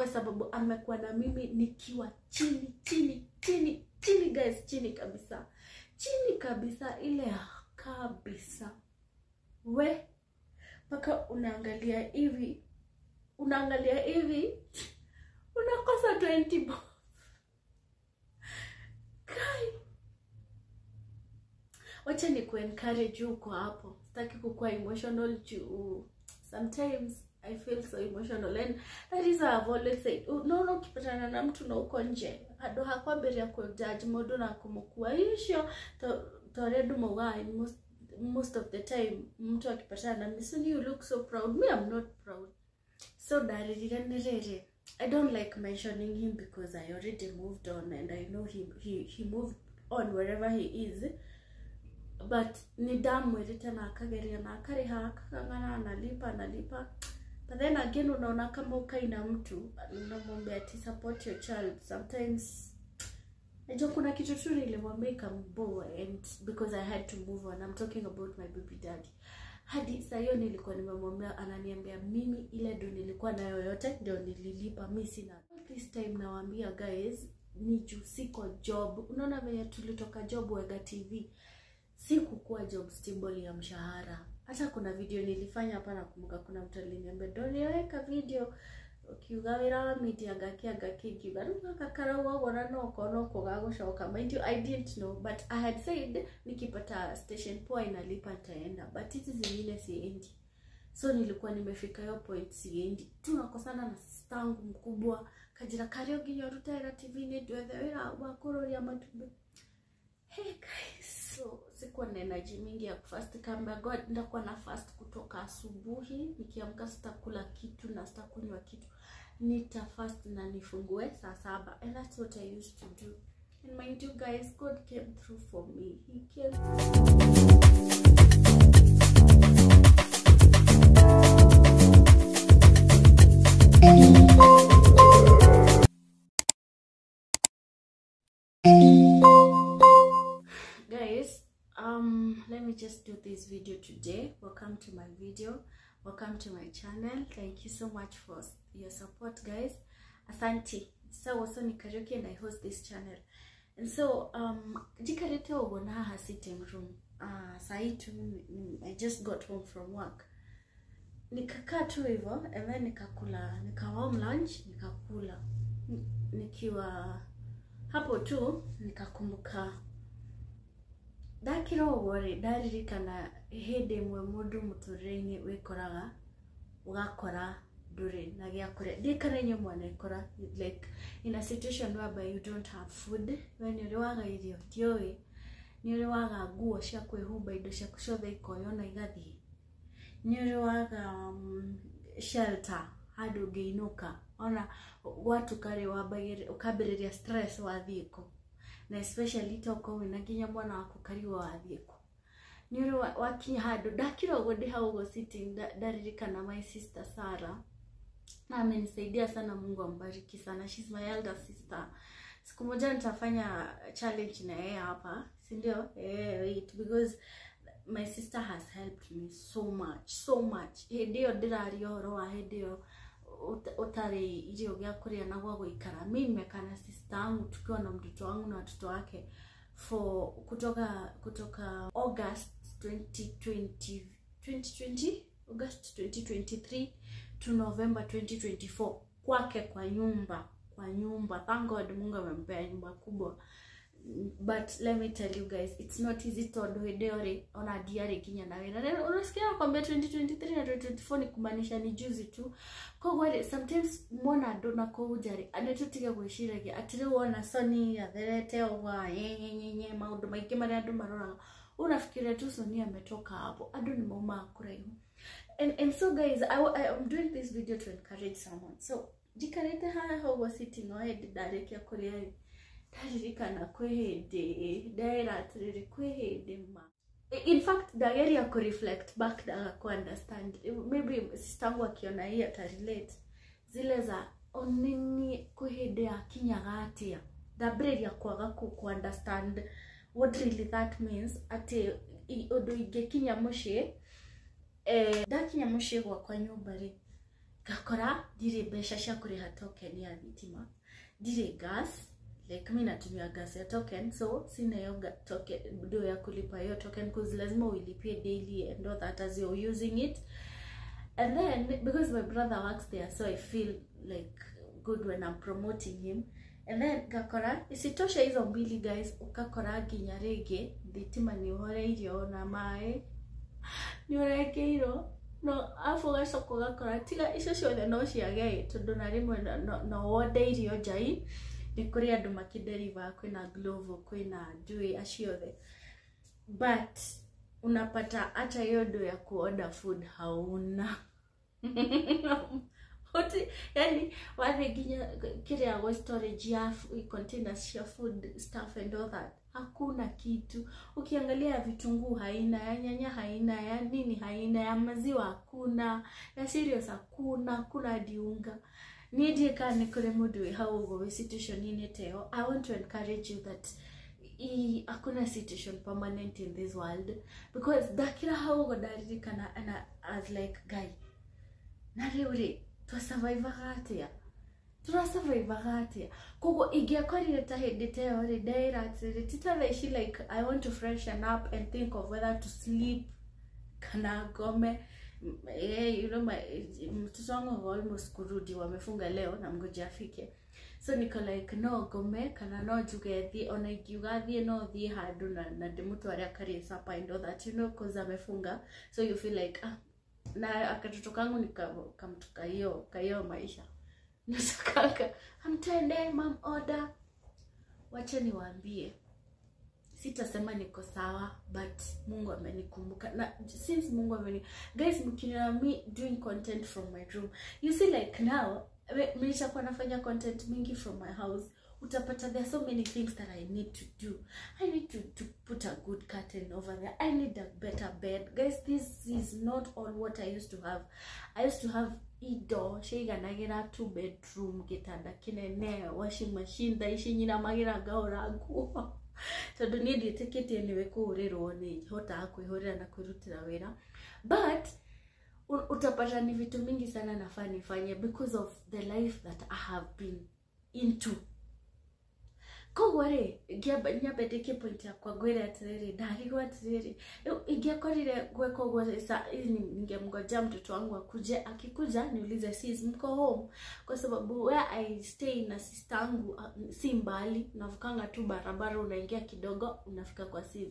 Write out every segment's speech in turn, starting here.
kwa sababu amekuwa na mimi nikiwa chini guys, chini kabisa ile kabisa. We mpaka unaangalia hivi unakosa 20 bob. Kai, wacha ni encourage uko hapo. Sitaki kukua emotional juu sometimes I feel so emotional, and that is why I've always said, no ukipatana na mtu na uko nje ado hakwambere ya kujudge modo na kumukua isho to redu mawai. Most of the time mtu akipatana na mimi, you look so proud. Me, I'm not proud. So Darire, I don't like mentioning him because I already moved on, and I know he moved on wherever he is. But ni damu tena akageria na akariha akangana analipa. But then again unaona kama ukaina mtu unamwambia ati support your child. Sometimes najua kuna kitu tu nilimwambia kamboe, and because I had to move on. I'm talking about my baby daddy. Hadi saa hiyo nilikuwa nimemwambia, ananiambia mimi ile ndo nilikuwa nayo yote ndio nililipa, mimi sina. This time nawaambia guys, ni juu siko job. Unaona venye tulitoka job Wega TV, sikukuwa job stable ya mshahara. Hata kuna video nilifanya hapa na kumbuka kuna mtu aliniambia doniweka video ukiugawira miti agaki kigaruka kakarawa wana no kogago shoka. Mind you, I didn't know, but I had said nikipata station poa inalipa nitaenda, but hizi zingine siendi. So nilikuwa nimefika hiyo point siendi. Tunakosana na stangu mkubwa kajira Kariogi nyorutera TV ni dwethera wakoro ya matumbe. Hey guys, so sikuwa na energy mingi ya fast. Kamba God ndakuwa na fast kutoka asubuhi, nikiamka sitakula kitu na sitakunywa kitu. Nita fast na nifungue saa 7, and that's what I used to do. And mind you guys, God came through for me. He came guys, let me just do this video today. Welcome to my video, welcome to my channel. Thank you so much for your support guys. Asante. So ni Karioki and I host this channel. And so jikarete ubona ha sitting room. Saitu I just got home from work. Nikakaa tu hivyo, and then nikawa lunch, nikakula. Nikiwa hapo tu nikakumbuka dakiro wore daririkana hede mwe mundu mutureni wikoraga ugakora dure na gyakore dikana nyomwana ikora, like in a situation whereby you don't have food. When you waga irio tioi ni waga nguo cia kwihumba, indo cia kucotha ikoyona igathie, ni waga shelter hadu ngeinuka. Ona watu kare wabagire ukambiriria stress wathieko, na especially toko wina nginya mwana wako kariwa wathieko. Ni wakinya hadu dakira ugo ndi haugo sitting daririkana my sister Sarah. Na amenisaidia sana, Mungu ambariki sana. She's my elder sister. Siku moja nitafanya challenge na yeye hapa, si ndio? Wait, because my sister has helped me so much. Ndio dirari oro wa ndio utare irio gya kuria na gwa guikara. Mimi nimekana sister yangu tukiwa na mtoto wangu na watoto wake for kutoka August 2020 August 2023 to November 2024 kwake kwa nyumba. Thank God Mungu amempea nyumba kubwa. But let me tell you guys, it's not easy to do it ona diary kinya na wewe. Unasikia kwamba 2023 na 2024 ni kumaanisha ni juzi tu. Kwa wale sometimes mwana dona ko ujari anetutiga gwishiragia atire wona Sony atherete wa nyenyenye maundu maingi mari andu marora. Unafikiria tu Sony ametoka hapo, andu ni mauma kuraihu. And so guys, I'm doing this video to encourage someone. So jikarete how was sitting ahead direct ya kuria daririkana kwehede daira atiriri kwehede ma. In fact the area could reflect back da ku understand, maybe sistangu akiona hii ata relate zile za onini kwehede akinyaga atia the brain ya kwaga ku understand what really that means. Ati odo igekinya mushe dakinya mushe kwa nyumba ri gakora dire besha cia kuriha token ya thitima, dire gas, like mimi natumia gas ya token, so sina hiyo token ndio ya kulipa hiyo token cause lazima ulipie daily and all that as you're using it. And then because my brother works there, so I feel like good when I'm promoting him. And then gakora isitosha hizo mbili guys, ukakora ginya rege thitima ni hore irio na mai ni oreke iro no afu gacoko gakora tiga icio ciothe no ciage tondu na rimwe no wode irio njai ni kuri andu makideriva kwina Glovo kwina Dewey aciothe, but unapata hata hiyo ndo ya kuorder food hauna. Hoti yani wale ginya kiria go storage ya containers ya food stuff and all that, hakuna kitu. Ukiangalia vitunguu haina, ya nyanya haina, ya nini haina, ya maziwa hakuna, ya cereals hakuna, kuna diunga. Nidie kane kure mudu how go situation in teo. I want to encourage you that hakuna situation permanent in this world, because dakira how go daririkana and as like guy nari uri to survive gatia tura survive gatia kogo igiakorire ta hindi teo ri daira titale she like I want to freshen up and think of whether to sleep kana gome. You know my mtoto wangu almost kurudi, wamefunga leo na mgoja afike, so niko like no gome kana no jugethi ona ikiugathi no thie handu na ndimutware akari sapa and all that, you know, cause amefunga, so you feel like na akatoto kangu nikamtuka hiyo maisha nasakaka amtende mam order. Wacha niwaambie, sitasema niko sawa, but Mungu amenikumbuka. Na since Mungu guys, mkiniona me doing content from my room, you see like now nilishakuwa nafanya content mingi from my house, utapata there are so many things that I need to do. I need to put a good curtain over there. I need a better bed. Guys, this is not all what I used to have. I used to have ido shega nagira 2 bedroom gitanda kinene, washing machine daishi nyina magira gaura nguo. So do need it take it anyway kurirwo ni hota kwihorera na kwirutira wira, but utapata ni vitu mingi sana nafaa nifanye because of the life that I have been into. Kogware nyabeteke point ya kwa gwera atiriri ndarigwa atiriri igiakorire gweko gwa sa ningemgoja mtoto wangu akuje, akikuja niulize sis mko home, kwa sababu where I stay na sister yangu si mbali, unavukanga tu barabara unaingia kidogo unafika kwa sis.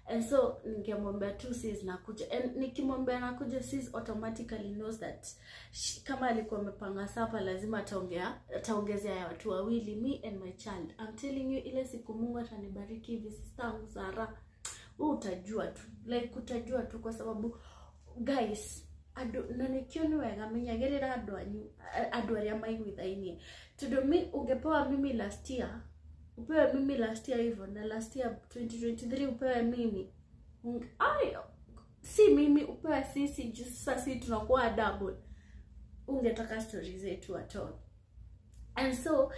And so ningemwambia tu sis nakuja, and nikimwambia nakuja sis automatically knows that kama alikuwa amepanga sapa lazima ataongezea ya watu wawili, me and my child. I'm telling you, ile siku Mungu atanibariki hivi sister yangu Sara, utajua tu, like utajua tu, kwa sababu guys na nikioni wega menyagerera andu aria maiguithainie tudo mi ungepewa mimi last year, upewe mimi last year hivyo, na last year 2023 upewe mimi si mimi upewe sisi, sasa sisi tunakuwa double, ungetaka stories zetu at all. And so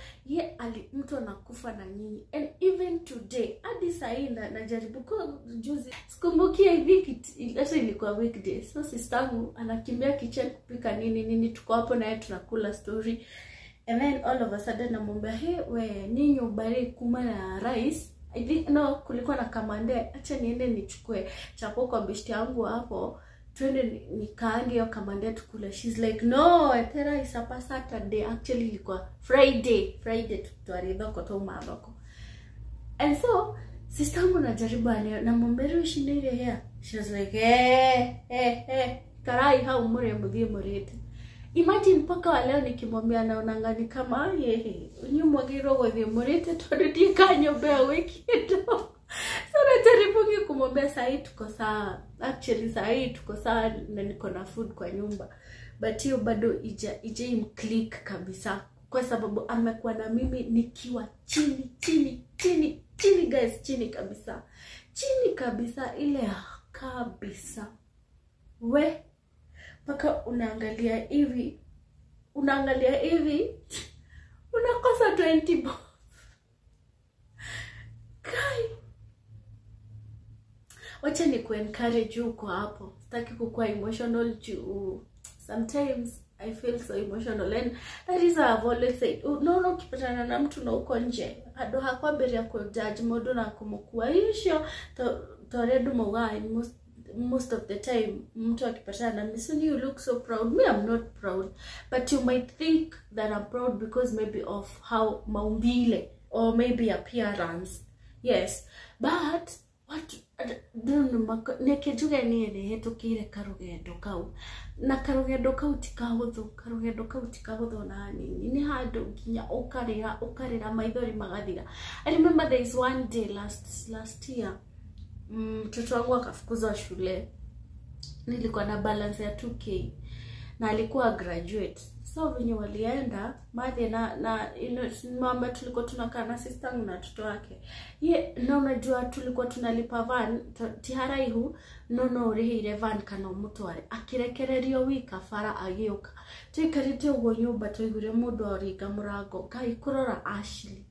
mtu anakufa na nyinyi, and even today hadi saina najaribu kwa juzi sikumbukia hivi hata ilikuwa weekday, so sistangu anakimbia kitchen kupika nini tuko hapo na yeye tunakula story. And then all of a sudden namwambia hey we ninyi ubari kuma na rice, I think no kulikuwa na kamande, acha niende nichukue chapo kwa beshte yangu hapo twende nikaange hiyo kamande tukule. She's like no tera isapa Saturday, actually ilikuwa Friday tuaridho koto mabako. And so sister yangu najaribu namwambia ushindire here, she's like karai hau mure mudhi murete. Imagine paka wa leo nikimwambia naonanga ni kama nyumwagiro gwathi murete tondu kanyombea wiki ndo. So najaribu kumwambia sahi tuko sawa, actually sahi tuko sawa na niko na food kwa nyumba, but hiyo bado ije imclick kabisa, kwa sababu amekuwa na mimi nikiwa chini guys, chini kabisa ile kabisa. We paka unaangalia hivi unakosa 20 bob. Kai, wacha ni encourage uko hapo, sitaki kukua emotional juu sometimes I feel so emotional, and that is why I've always said, no ukipatana na mtu na uko nje ado hakwambia ku judge modo na kumukua isho to redu mawai most of the time mtu akipatana na mimi, you look so proud. Me, I'm not proud, but you might think that I'm proud because maybe of how maumbile or maybe appearance. Yes, but what nekejuga ni hetukire karugendo kau na karugendo kau tikahuthu na nini ni handu nginya ukarira maithori magathira. I remember there is one day last year mtoto wangu akafukuzwa shule. Nilikuwa na balance ya 2k na alikuwa graduate. So venye walienda madhe na mama tulikuwa tunakaa na sister yangu na mtoto wake. Na unajua tulikuwa tunalipa van tiharaihu no rihire van kana mutware akirekererio wika fara agioka. Tuikarite ugo nyumba tuigure mundu aringa murango kai kurora Ashley.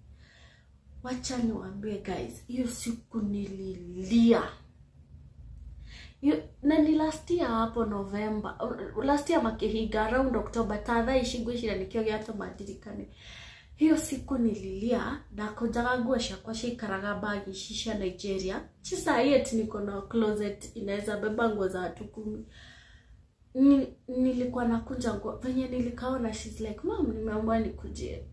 Wacha niwaambie guys, hiyo siku nililia. Na ni last year hapo November, last year makihiga around October, tadha ishigwishira nikio gyato madirikane. Hiyo siku nililia na kojaga nguo ciakwa cikaraga bagi shisha Nigeria. Chisa yet niko na closet inaweza beba nguo za watu 10. Nilikuwa nakunja nguo. Venye nilikaona she's like, "Mom, nimeamua nikuje."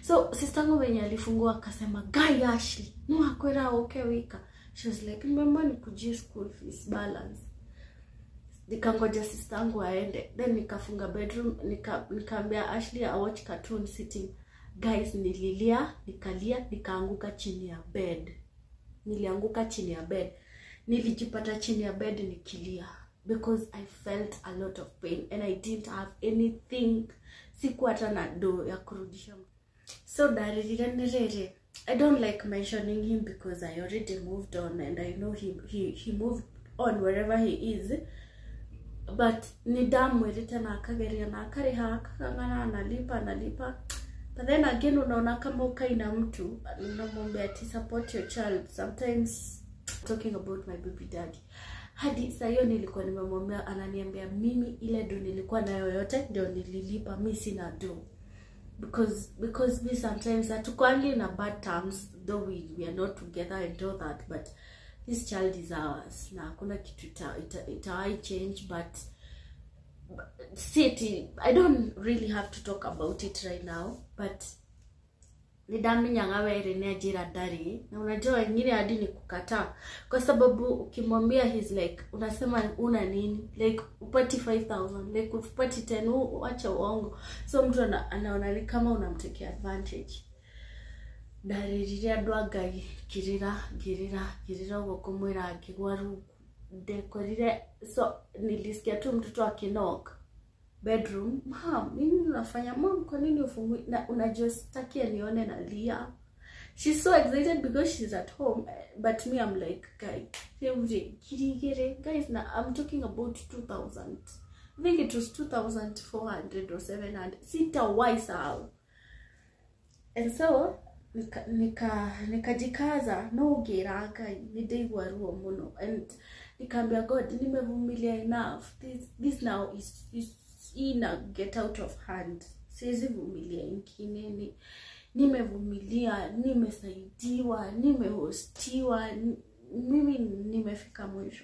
So sister yangu venye alifungua akasema, "Guy Ashley, no akwera okay wika." She was like, "Nimeamua nikujie school fees balance." Nikangoja sister yangu aende. Then nikafunga bedroom, nikaambia Ashley I watch cartoon sitting. Guys, nililia, nikalia, nikaanguka chini ya bed. Nilianguka chini ya bed. Nilijipata chini ya bed nikilia because I felt a lot of pain and I didn't have anything. Siku hata na do ya kurudisha. So daririre, I don't like mentioning him because I already moved on and I know he moved on wherever he is. But ni damu elita na akageria na akariha akangana analipa. But then again unaona kama ukaina mtu unamwambia ati support your child. Sometimes talking about my baby daddy. Hadi sayo nilikuwa nimemwambia ananiambia mimi ile do nilikuwa nayo yote ndio nililipa, mimi sina do. Because we sometimes are tukwali in a bad terms, though we are not together and all that, but this child is ours. Na kuna kitu itawai change, but see, I don't really have to talk about it right now, but nidamenya ngawere ni ajira dari na unajua wengine hadi ni kukataa kwa sababu ukimwambia he's like unasema una nini, like upati 5000, like upati 10, acha uongo. So mtu anaona ni kama unamtekea advantage. Dari rire ndwangai girira ugo kumwira akigwaru dekorire. So nilisikia tu mtoto akinok bedroom, "Mom, nini unafanya? Mom, kwa nini ufungui?" Na unajua sitaki nione na lia. She's so excited because she's at home, but me I'm like, guys, now I'm talking about 2000. I think it was 2400 or 700. Sita waisa. And so nikajikaza no geraka nideigwa ruo muno, and nikambia God, nimevumilia enough. This now is ina get out of hand. Siwezi vumilia ingine. Nimevumilia, nimesaidiwa, nimehostiwa, mimi nimefika mwisho.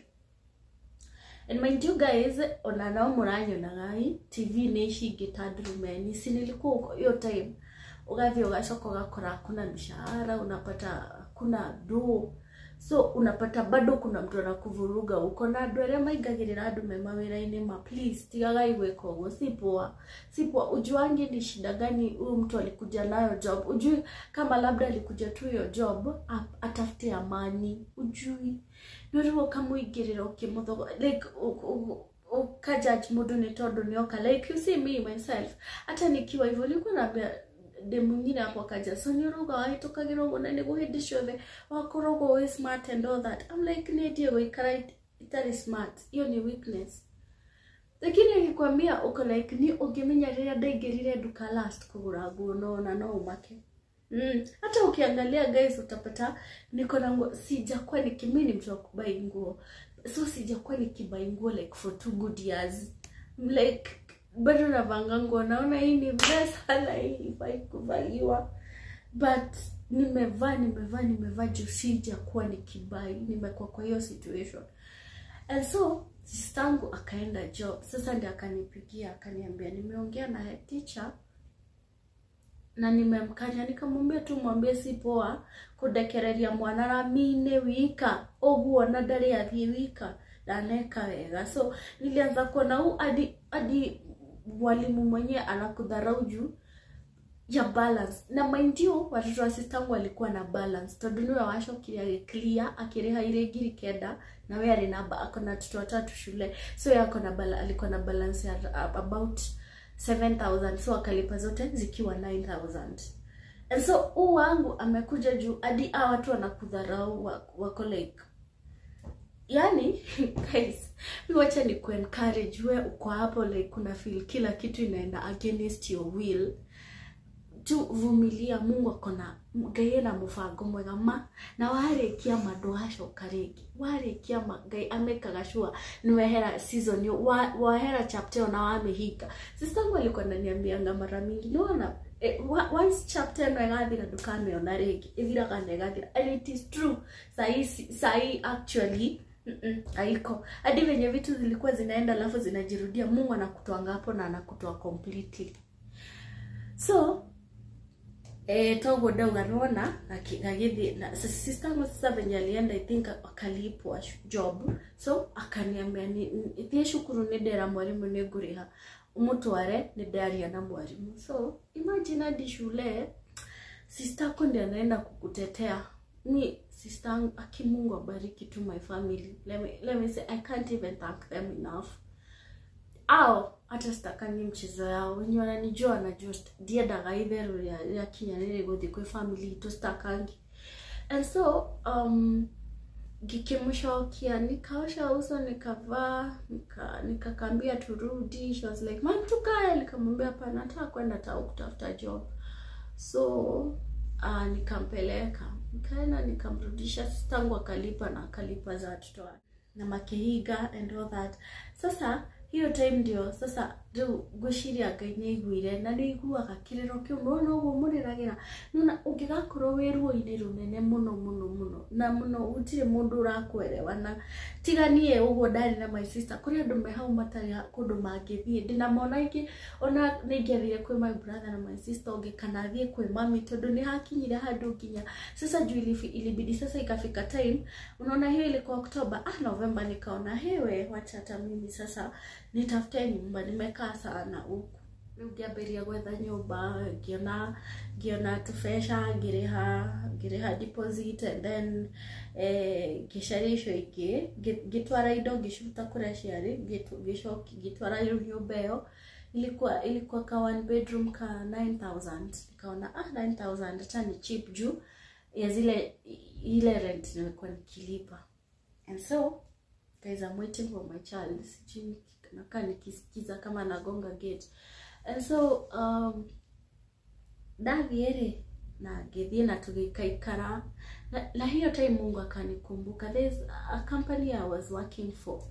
And mind you guys, onanao muranyo nagai TV neshi gitadrumeni. Sinilikuwa uko hiyo time ugathi ugasoko gakora kuna mishahara, unapata kuna do. So unapata bado kuna mtu anakuvuruga uko na ndwere maigagirira andu memawira-ini ma please tigaga igweka ugo sipoa ujuangi ni shida gani huyu mtu alikuja nayo job. Ujui kama labda alikuja tu hiyo job atafute amani, ujui ndio kama igirira ukimutho like ukajudge mudu ni todo nioka. Like you see me myself, hata nikiwa hivyo nilikuwa naambia de mwingine hapo kaja, so niroga waitoka girogo na nego hindi shove wakorogo we smart and all that. I'm like, nidio we correct, itari smart, hiyo ni weakness. Lakini akikwambia uko like ni ukimenya ria ndaigerire duka last kugura nguo no umake. Hata ukiangalia guys utapata niko na nguo, sijakuwa nikimini mtu wa kubai nguo. So sijakuwa nikibai nguo like for 2 good years. Like bado navanga nguo, naona hii ni mbaya sana, hii ifai kuvaliwa, but nimevaa juu sijakuwa nikibai, nimekuwa kwa hiyo situation. And so sistangu akaenda job. Sasa ndiye akanipigia akaniambia nimeongea na head teacher na nimemkanya, nikamwambia tu mwambie si poa kudekereria mwana na mine wika oguo na ndari athie wika na neka wega. So nilianza kuona huu hadi mwalimu mwenyewe anakudharau juu ya balance. Na mind you, watoto wa sistangu walikuwa na balance. Tondu niwe washokiria clear akireha ile ngiri kenda na wewe ari namba akona watoto 3 shule. So alikuwa na balance ya about 7,000. So akalipa zote zikiwa 9,000. And so huu wangu amekuja juu hadi watu wanakudharau wako like, yani guys, wacha ni encourage wewe uko hapo like kuna feel kila kitu inaenda against your will. Tu vumilia, Mungu akona Ngai na mufango mwega ma na warekia mandu hacoka ringi, warekia Ngai amekaga sure niwehera season yo wahera chapter na wamehinga. Sister wangu alikuwa ananiambia mara mingi niona once chapter no igathira ndukamiona ringi ithiraga na igathira, and it is true. Sai actually haiko hadi venye vitu zilikuwa zinaenda alafu zinajirudia, Mungu anakutoanga hapo na anakutoa completely. So togo dauga rona akigithi na sister wangu sasa venye alienda I think akalipwa job. So akaniambia ni shukuru ni ndera mwalimu ni nguriha umutware ni ndaria na mwalimu. So imagine hadi shule sister ko ndiye anaenda kukutetea. Ni sister Mungu abariki to my family. Let me say I can't even thank them enough. Hata stakani mchezo yao, wenye wananijua na just dia daga idheru ya kinyanere godi kwa family to stakangi. And so gikimushokia nikaosha uso nikavaa nikakambia turudi. She was like man tukae, nikamwambia hapana nataka kwenda kutafuta job. So nikampeleka, nikaenda nikamrudisha. Sistangu akalipa za watoto na makehiga and all that. Sasa hiyo time ndio sasa gushiria Ngai igwire na ndigua kakiriro kio muno ugo muriragira nuna ungigakoro weruo ine runene muno na muno utire mundu urakwerewa na tiganie ugo ndari na my sister kuri andu me hau matari kundu mangithie ndinamona ingi ona ningethire kwi my brother na my sister ungi kana thie kwi mami tondu ni hakinyire handu nginya sasa juu ilibidi sasa ikafika time. Unaona hiyo ilikuwa October, November nikaona hewe wacha hata mimi sasa nitafute nyumba. Nimekaa sana huku ngiambiria gwetha nyumba, ngiona tufesha ngireha deposit and then gisharisho iki gitwara indo gishuta kuria ciari gicoki gitwara nyumba yo ilikuwa ka 1 bedroom ka 9,000. Nikaona 9,000 hata ni cheap juu ya ile rent nilikuwa nikilipa. And so guys, I'm waiting for my child. Sijui nakaa nikisikiza kama nagonga gate. And so dagiere na gethie na tugikaikara na hiyo time Mungu akanikumbuka. There's a company I was working for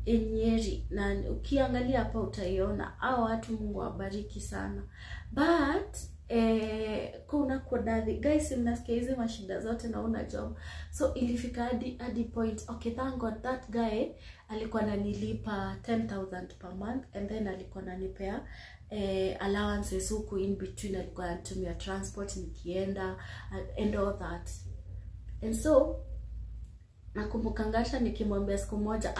in Nyeri, na ukiangalia hapa utaiona hao watu Mungu awabariki sana. But kuna kodadhi guys, mnasikia hizo mashida zote na una job. So ilifika hadi point, okay thank God that guy alikuwa ananilipa 10,000 per month and then alikuwa ananipea allowances huku in between, alikuwa anatumia transport nikienda and all that. And so nakumbuka ngasha nikimwambia siku moja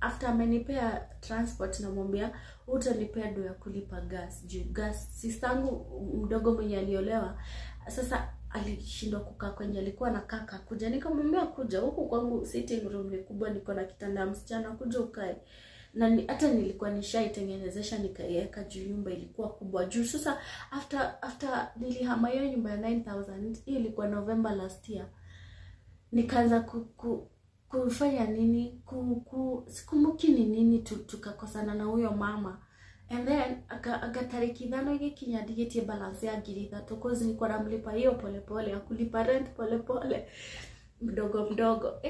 after amenipea transport na mwambia utanipea do ya kulipa gas juu gas sistangu mdogo mwenye aliolewa sasa alishindwa kukaa kwenye alikuwa na kaka kuja. Nikamwambia kuja huku kwangu sitting room ni kubwa, niko na kitanda msichana kuja ukae. Na hata nilikuwa nishaitengenezesha nikaiweka juu nyumba ilikuwa kubwa juu. Sasa after nilihama hiyo nyumba ya 9,000, hiyo ilikuwa November last year. Nikaanza kufanya nini sikumbuki ni nini tukakosana na huyo mama. And then agatariki dhano igikinya ndigetie balance ya 3,000 cause nilikuwa namlipa hiyo polepole ya kulipa rent polepole mdogo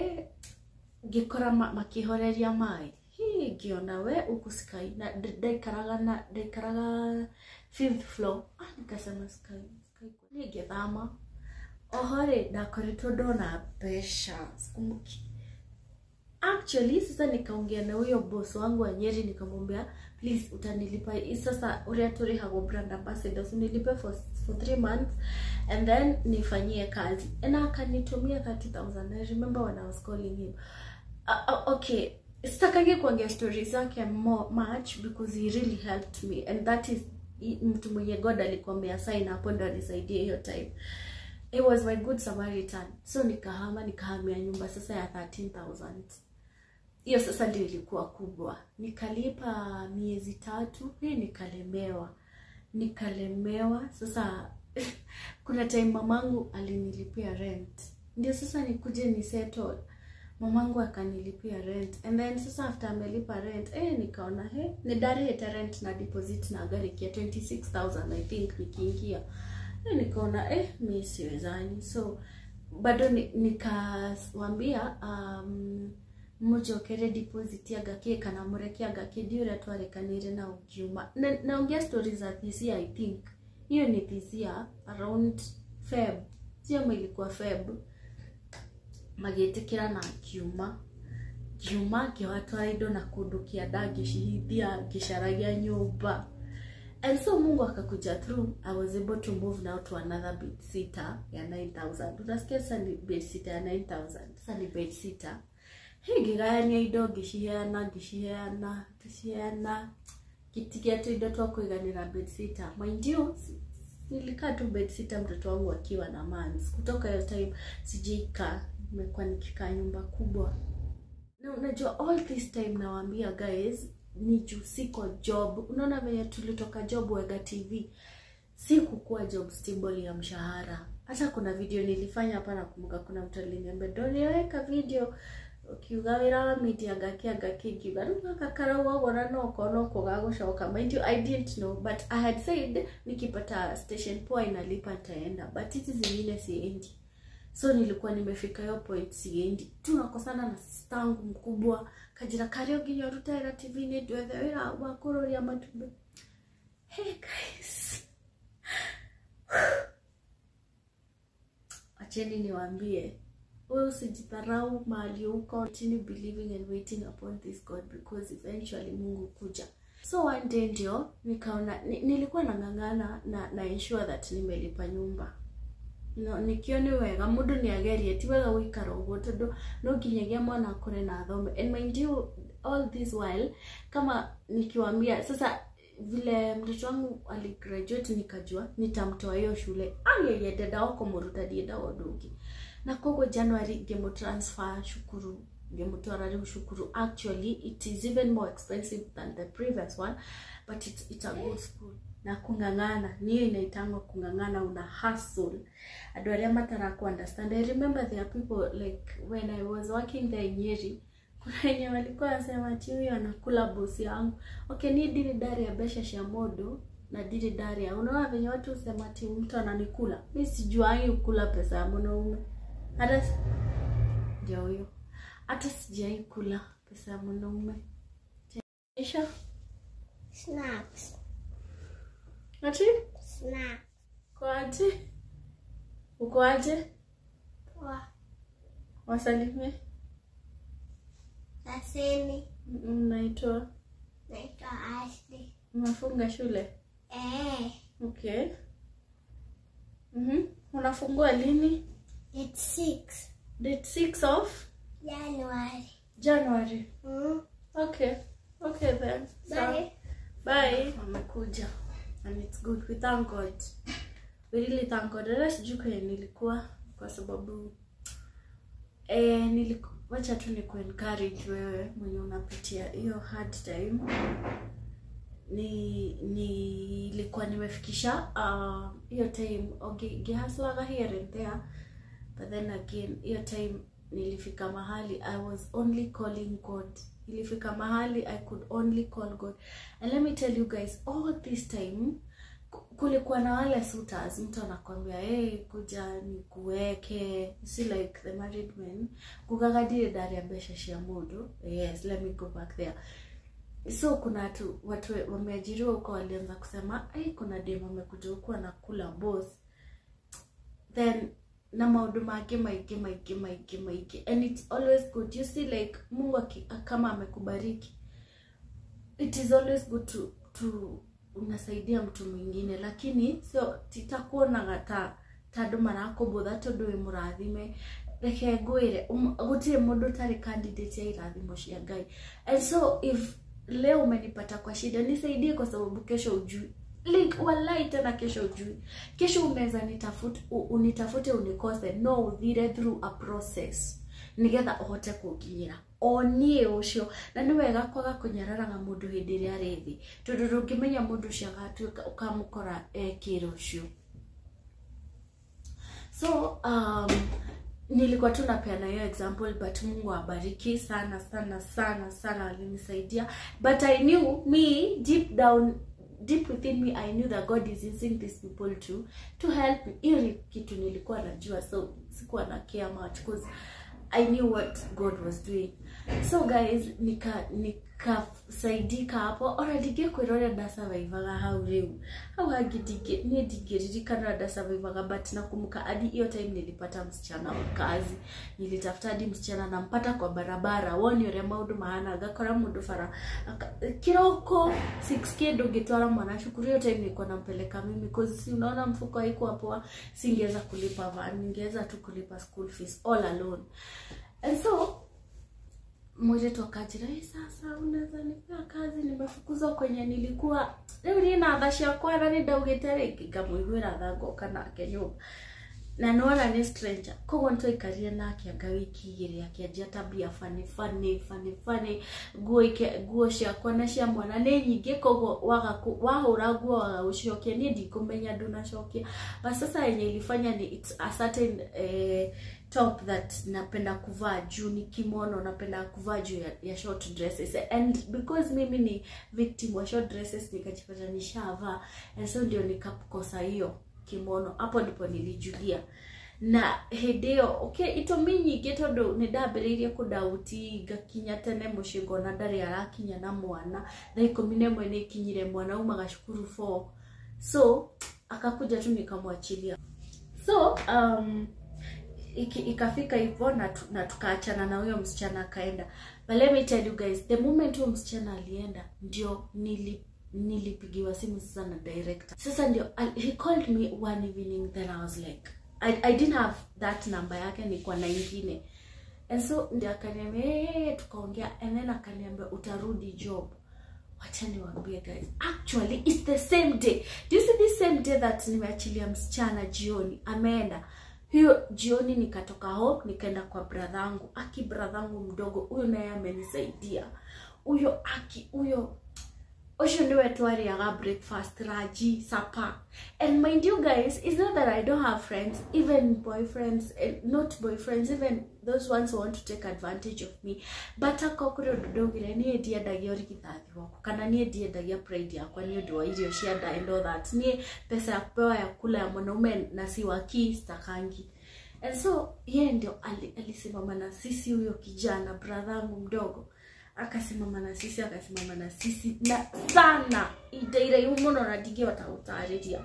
gikora makihoreria mai hii giona we ukusikai na daikaraga 5th floor. Nikasema sky ni gethama ohore ndakoretwo ndona pesha sikumbuki. Actually sasa nikaongea na huyo boss wangu wa Nyeri nikamwambia please utanilipa sasa uria turi hago brand ambassador nilipe for 3 months and then nifanyie kazi. Na akanitumia ka 2000. I remember when I was calling him. Okay, sitakage kuongea stories zake much because he really helped me and that is mtu mwenye God alikwambia sign hapo ndo anisaidie hiyo time. It was my good Samaritan. So nikahamia nyumba sasa ya 13,000. Hiyo sasa ndio ilikuwa kubwa. Nikalipa miezi 3, nikalemewa. Sasa kuna time mamangu alinilipia rent. Ndio sasa nikuje ni settle. Mamangu akanilipia rent. And then sasa after amelipa rent, nikaona ni direct rent na deposit na gari kia 26,000 I think nikiingia. Nikaona mimi siwezani. So bado nikawambia mmoja okere deposit ya gaki kana murekia gaki diura twarekanire na ukiuma. Naongea stories za this year I think. Hiyo ni this year around Feb. Sio ilikuwa Feb. Magĩtĩkĩra na kiuma ngĩwatwara indo na kũndũ kĩanda ngĩcihithia ngĩcaragia nyũmba. And so Mungu akakuja through. I was able to move now to another bed sitter ya 9,000. Unasikia sasa ni bed sitter ya 9,000. Sasa ni bed sitter. Ngĩgayania indo ngĩciheana kitikia tu indo twa kũiganĩra bed sitter. Mind you, nilikaa tu bed sitter mtoto wangu akiwa na months. Kutoka hiyo time sijaika nimekuwa nikikaa nyumba kubwa. Na unajua all this time nawaambia guys ni juu siko job. Unaona venye tulitoka job Wega TV. Sikukuwa job stable ya mshahara. Hata kuna video nilifanya hapa nakumbuka kuna mtu aliniambia ndoniweka video ukiugawira media gaki kiuga kakara wagora no kono kugagushoka. Mind you, I didn't know but I had said nikipata station poa inalipa nitaenda but hizi zingine siendi. So nilikuwa nimefika hiyo point siendi. Tunakosana na sister yangu mkubwa kajira kario ginyo rutera TV ni ndwethe wira wa kuroria matumbe. Hey guys. Acheni niwaambie. Wewe usijidharau mahali uko. Continue believing and waiting upon this God because eventually Mungu kuja. So one day ndio nikaona nilikuwa nangangana na ensure that nimelipa nyumba. No nikione wega mundu ni agerie ti wega wikara ugo tondu no nginyagia mwana akore na thome. And mind you all this while kama nikiwaambia sasa vile mtoto wangu aligraduate nikajua nitamtoa hiyo shule dada wako muruta dienda odungi na kogo January ngemo transfer shukuru ngemo shukuru. Actually it is even more expensive than the previous one but it's a good school. Na kungangana niyo inaitangwa kungangana, una hustle. Adoria matara ku understand. I remember there are people like when I was working there in Nyeri, kuna wenye walikuwa wasema ati huyu anakula bosi yangu. Okay, ni dili dari ya besha sha modo na dili dari ya unaona venye watu usema ati mtu ananikula. Mimi sijuangi ukula pesa ya mwanaume. Hata ndio huyo. Hata sijai kula pesa ya mwanaume. Isha snacks. Ati? Snack. Kwa ati? Uko aje? Poa. Wasalimie. Saseni. Naitwa Ashley. Unafunga shule? Okay. Unafungua lini? Date 6 of January. Okay. Okay then. Bye. Bye. Amekuja. And it's good. We thank God. We really thank God. Let's juke nilikuwa kwa sababu wacha tu niku encourage wewe mwenye unapitia hiyo hard time. Nilikuwa nimefikisha hiyo time gehasla here and there, but then again hiyo time nilifika mahali I was only calling God. Nilifika mahali I could only call God. And let me tell you guys, all this time kulikuwa na wale suitors, mtu anakuambia kuja nikuweke, see like the married men kukagadire dari ya besha shia mudu. Yes, let me go back there. So kuna watu wameajiriwa huko walianza kusema kuna demo amekuja huko anakula boss, then na maudu maige, and it's always good. You see like Mungu kama amekubariki, it is always good to unasaidia mtu mwingine, lakini sio titakuona ngata tado marako bodha todo imurathime reke gwire gutire mundu tari candidate ya irathimo cia Ngai. And so if leo umenipata kwa shida, nisaidie kwa sababu kesho ujui. Like wallahi tena kesho ujui. Kesho unaweza unitafute unikose. No, uthire through a process nigetha uhote kuginyira onie ucio. Na ni wega kwaga kunyararaga mundu hindi iri arithi, tondu ndungimenya mundu cia gatuika ukamukora ekiro ucio. So nilikuwa tu napeana hiyo example, but Mungu abariki sana sana sana sana, alinisaidia. But I knew me deep within me, I knew that God is using these people to help me. Hiyo kitu nilikuwa najua, so sikuwa na care much because I knew what God was doing. So guys, nikasaidika hapo. Already gekwirora ndasurvivaga hau riu. Hau hagidige ni digirikana ndasurvivaga, but nakumbuka hadi hiyo time nilipata msichana wa kazi. Nilitafuta hadi msichana nampata kwa barabara. Woni ore maudu maana agakora mundu fara. Kiroko 6k ndungitwara mwana shukuru. Hiyo time nilikuwa nampeleka mimi because unaona mfuko haikuwa poa, singeweza kulipa van, ningeweza tu kulipa school fees all alone. And so mmoja tu akajira, sasa unaweza nipea kazi, nimefukuzwa kwenye nilikuwa. Leo ni na adashia kwa nani daugetere kikamwigwira thango kana kenyo. Na nona ni stranger. Kogo nto ikaria na akianga wiki igiri akianjia tabia funny guo cia kwa na cia mwana ni nyingi, kogo wahura guo waga uciokia ni ndikumenya ndunacokia. But sasa yenye ilifanya ni it's a certain top that napenda kuvaa juu ni kimono, napenda kuvaa juu ya short dresses, and because mimi ni victim wa short dresses nikajipata nishavaa, and so ndio nikakosa hiyo kimono. Hapo ndipo nilijulia. Na hedeo ito minyi getondo nidabiririe kudauti gakinya tene mushigo na ndari arakinya na mwana na ikomine mwene ikinyire mwana uma gashukuru 4. So akakuja tu nikamwachilia. So ikafika hivyo na tukaachana na huyo msichana akaenda. But let me tell you guys, the moment huyo msichana alienda ndio nilipigiwa simu sasa na director. Sasa ndio he called me one evening, then I was like I didn't have that number yake, nilikuwa na nyingine. And so ndio akaniambia tukaongea, and then akaniambia utarudi job. Wacha niwaambie guys, actually it's the same day. Do you see this same day that nimeachilia msichana jioni ameenda? Hiyo jioni nikatoka home nikaenda kwa bradhangu. Bradhangu mdogo, huyo naye amenisaidia. Huyo Osho ndiwe tuari yaga breakfast, raji, sapa. And mind you guys, it's not that I don't have friends, even boyfriends, not boyfriends, even those ones who want to take advantage of me. But akokure dodogire ni edia dagia origithathi wako. Kana ni edia dagia pride yakwa ni undu wa irio cia and all that. Ni pesa ya kupewa ya kula ya mwanaume na si waki stakangi. And so yeye ndio alisimama na sisi, huyo kijana bradhangu mdogo. Akasimama na sisi na sana ideire yumono na dige watautaridia.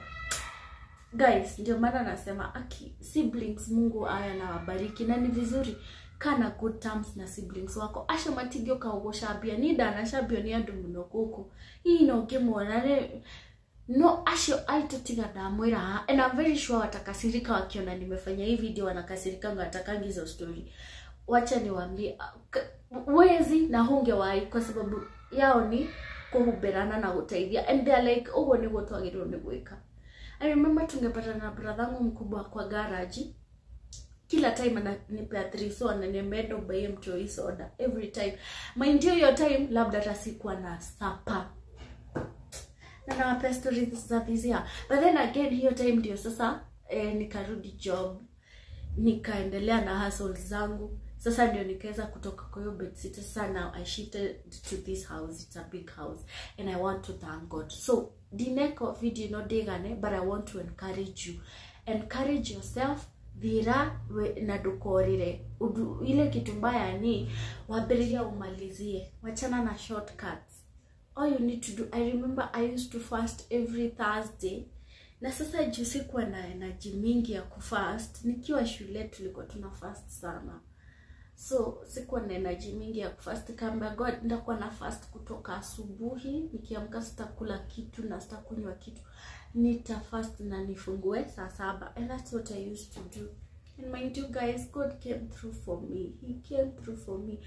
Guys, ndio maana nasema siblings Mungu aya na wabariki, na ni vizuri kana good terms na siblings wako. Asha matigio kaogoshabia ni dana shabio ni andu muno guku hii no ngimuona no asho aitotiga ndamwira, and I'm very sure watakasirika wakiona nimefanya hii video, wanakasirika ngatakangi hizo story. Wacha niwaambie wezi na hunge wai kwa sababu yao ni kuhuberana na utaidia, and they are like ni gutwagirwo ni gwika. I remember tungepata na bradhangu mkubwa kwa garage, kila time ananipea 3 soda na nimeenda buy mtoi soda every time. Mind you, your time labda tasikuwa na sapa na nawapea stories za thizia. But then again hiyo time ndio sasa nikarudi job, nikaendelea na hustles zangu. Sasa ndio nikaweza kutoka kwa hiyo bedsitter. Sasa now I shifted to this house. It's a big house and I want to thank God. So the next video no digane, but I want to encourage you. Encourage yourself. Dhira na dukorire. Ile kitu mbaya ni wabiriya umalizie. Wachana na shortcuts. All you need to do, I remember I used to fast every Thursday. Na sasa juu sikuwa na energy mingi ya kufast. Nikiwa shule tulikuwa tuna fast sana. So sikuwa na energy mingi ya kufast. Kamba God ndakuwa na fast kutoka asubuhi. Nikiamka sitakula kitu na sitakunywa kitu. Nita fast na nifungue saa 7. And that's what I used to do. And mind you guys, God came through for me. He came through for me.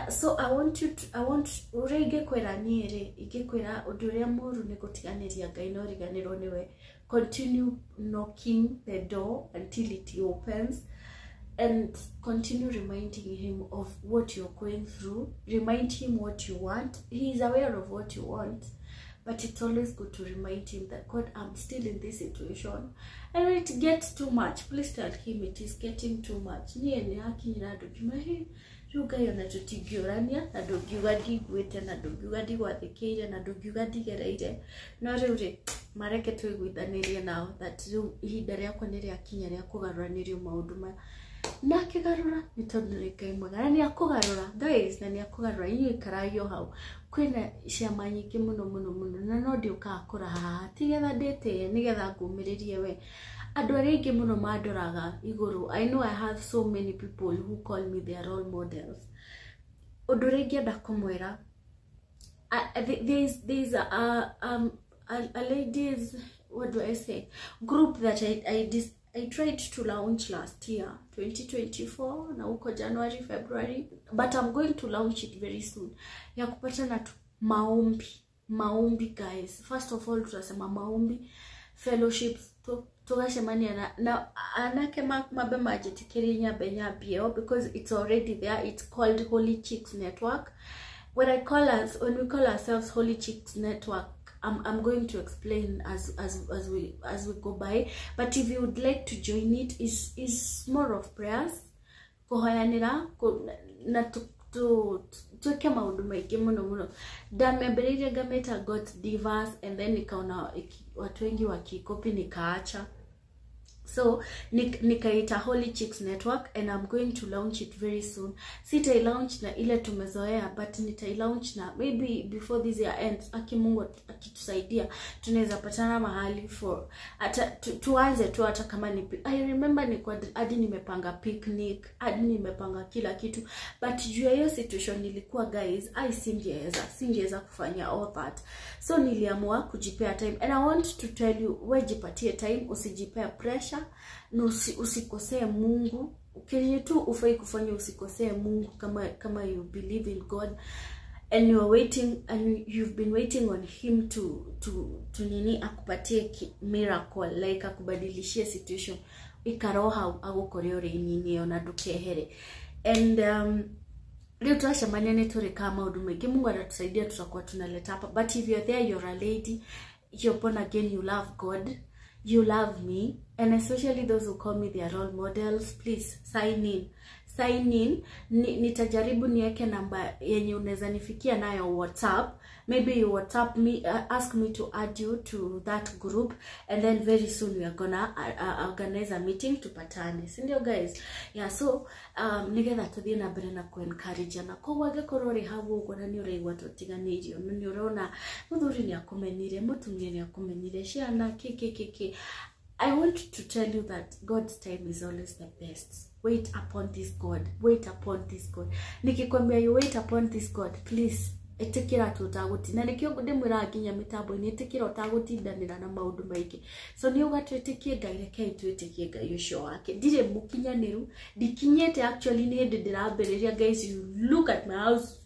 So I want urege kwera nire. Ige kwera uduria muru negotiganiria gaino riganiro niwe. Continue knocking the door until it opens. And continue reminding him of what you're going through. Remind him what you want. He is aware of what you want. But it's always good to remind him that, God, I'm still in this situation. And when it gets too much, please tell him it is getting too much. Niye ni haki ninadogjuma hii. Ruga yona tutigiorania. Nadogiuga digwete. Nadogiuga digwathekeire. Nadogiuga digereire. No reure. Mareke tuiguithanirie now. That ihinda riakwa ni riakinya ria kugaruranirio maundu maya. Na kigarura ni tondu ni Ngai mwega. Na ni akugarura guys, na ni akugarura inyu ikarayo hau. Kwina ciama nyingi muno na no ndi ukakora haha tigetha ndete nigetha ngumiririe we. Andu aria ingi muno mandoraga iguru. I know I have so many people who call me their role models. Undu ringi nda kumwira, there's a ladies, what do I say, group that I tried to launch last year, 2024, na uko January, February, but I'm going to launch it very soon. Ya kupatana tu maombi guys. First of all, tutasema maombi, fellowships, tugashamania na anake mabe majetikiri nyabio because it's already there. It's called Holy Chicks Network. When we call ourselves Holy Chicks Network, I'm going to explain as we go by. But if you would like to join it, is more of prayers. Kuhoyanira na tuweke maundu maiki muno. Damebelire gameta got divas and then nikaona watu wengi wakikopi nikaacha. So nikaita Holy Chicks Network and I'm going to launch it very soon. Sita launch na ile tumezoea, but nita launch na maybe before this year ends. Mungu akitusaidia tunaweza patana mahali for ata tuanze tu hata kama ni I remember nilikuwa hadi nimepanga picnic, hadi nimepanga kila kitu, but juu ya hiyo situation nilikuwa guys, singeweza kufanya all that. So niliamua kujipea time and I want to tell you, wewe jipatie time, usijipea pressure. No, usikosee Mungu. Kenye tu ufai kufanya usikosee Mungu kama you believe in God and you are waiting and you've been waiting on him to nini akupatie miracle, like akubadilishie situation ikaroha agukoreore nini ona dukehere. And leo tuashamania netore kama udumege Mungu atatusaidia, tutakuwa tunaleta hapa. But if you're there, you're a lady, you're born again, you love God, you love me, and especially those who call me their role models, please sign in. Nitajaribu niweke namba yenye unaweza nifikia nayo WhatsApp. Maybe you WhatsApp me, ask me to add you to that group, and then very soon we are gonna organize a meeting tupatane. Sindio guys? Yeah, so nigetha tuthie na mbere na ku encourage na kogwage korore hawo gona ni uraigwa totiganirio ni urona muthuri ni akumenire, mutumia ni akumenire, ciana keke. I want to tell you that God's time is always the best. Wait upon this God. Wait upon this God. Nikikwambia you wait upon this God, please etekira tutaguti. Na nikio ndimwira nginya mitambo ni etekira utagutindanira na maundu maingi. So ni ugatwetekie Ngai, reke twetekie Ngai ucio wake. Ndire mukinyaniru, dikinyete actually ni ndirambereria guys. You look at my house.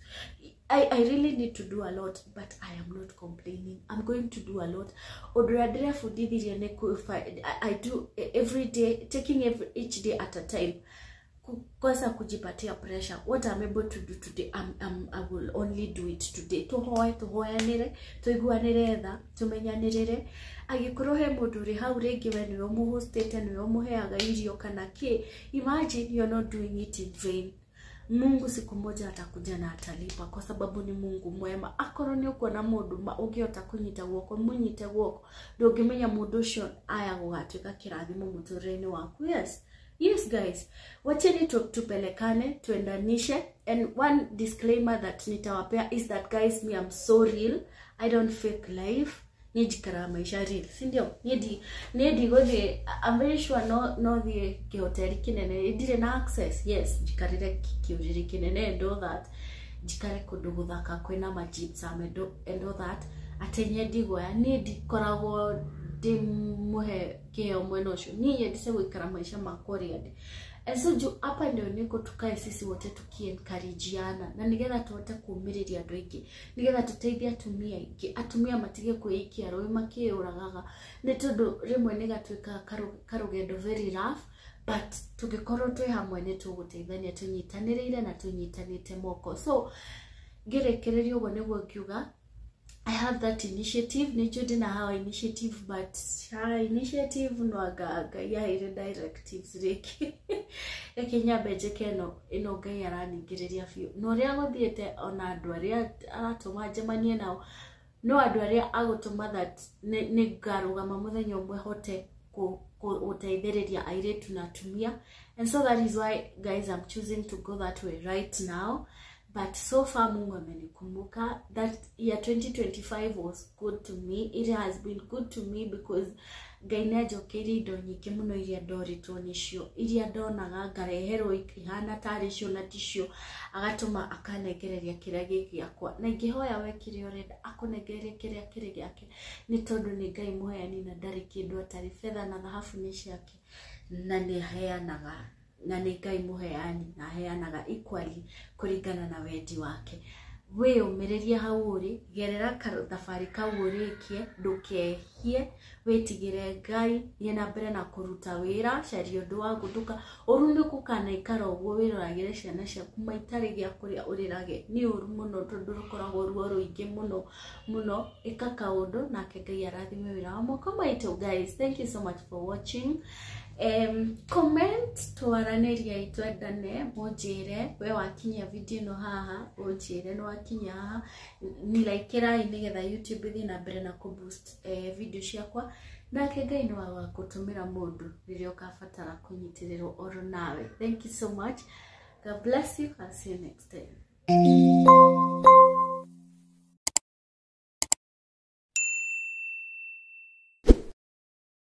I really need to do a lot, but I am not complaining. I'm going to do a lot. I do every day, taking each day at a time. Kosa kujipatia pressure. What I'm able to do today, I will only do it today. Tuhoyanire, tuiguanire tha, tumenyanirire. Agikurohe muduri hau regi we niwe muhostete niwe muheaga irio kana ki. Imagine you're not doing it in vain. Mungu siku moja atakuja na atalipa, kwa sababu ni Mungu mwema. Akorwo ni uko na mundu ungiota kunyita guoko, munyite guoko. Ndungimenya mundu ucio aya gugatuika kirathimo mutureni waku. Yes guys, wacheni tupelekane, tuendanishe. And one disclaimer that nitawapea is that guys, me I'm so real. I don't fake life. Nijikara maisha real, sindio? Nedi gothi, I'm very sure no the hoteli kinene dire na access. Yes, jikarire kiuriri kinene and all that. Jikare kundu guthaka kwina majeeps and all that. Atenye digoya nedi koragwo muhe kiheo mweno ucio. Niye ndise gwikara maisha makoriade. And so hapa ndio niko tukae sisi wote tukiencourageana na nigetha tuhote kuumiriria andu aingi, nigetha tuteithie atumia aingi, atumia matige kwiikia roi makiuragaga ni tondu rimwe nigatuika karugendo very rough, but tugikorwo twi hamwe ni tuguteithania, tunyitanirire na tunyitanite moko. So ngirekereria ugo niguo ngiuga I have that initiative. Nicho dina hawa initiative, but initiative no aga ya ire directives reki. Kenya bejeke ino ngai araningiriria biu. No ria guthiete ona andu aria aratuma njemanie nao. No andu aria agutuma that ni ngarugama muthenya umwe hote guteithiriria airetu na atumia. And so that is why guys I'm choosing to go that way right now. But so far Mungu amenikumbuka. That year 2025 was good to me. It has been good to me because Gaina jokeri indo nyingi muno iria ndoritwo nicio, iria ndonaga ngareherwo ikihana tari cio na ticio, agatuma akanegereria kiria gigiakwa. Na ingihoya we kiria urenda akunegereria kiria kiri giake, ni tondu ni Ngai muheani na ndari kindu atari. Fedha na dhahabu ni ciake na ni heanaga, na ni Ngai muheani na heanaga equally kuringana na wendi wake. We umiriria hau uri, gerera thabari kau urikie, ndukehie, wetigire Ngai, yena mbere na kuruta wira, caria undu wa gutuka. Uru ni kukana ikara uguo wiroragire ciana ciaku maitari gia kuria urirage, ni uru muno tondu rukoragwo ruo ruingi muno ika kaundu nake Ngai arathime wira wa moko maitu. Guys, thank you so much for watching. Comment twaraneria itwendane, munjire we wakinya video no haha, unjire no wakinya haha, ni likera nigetha YouTube ithi na mbere na kuboost video ciakwa, nake Ngai no wa gutumira mundu riria ukabatara kunyitirirwo oro nawe. Thank you so much. God bless you. I'll see you next time.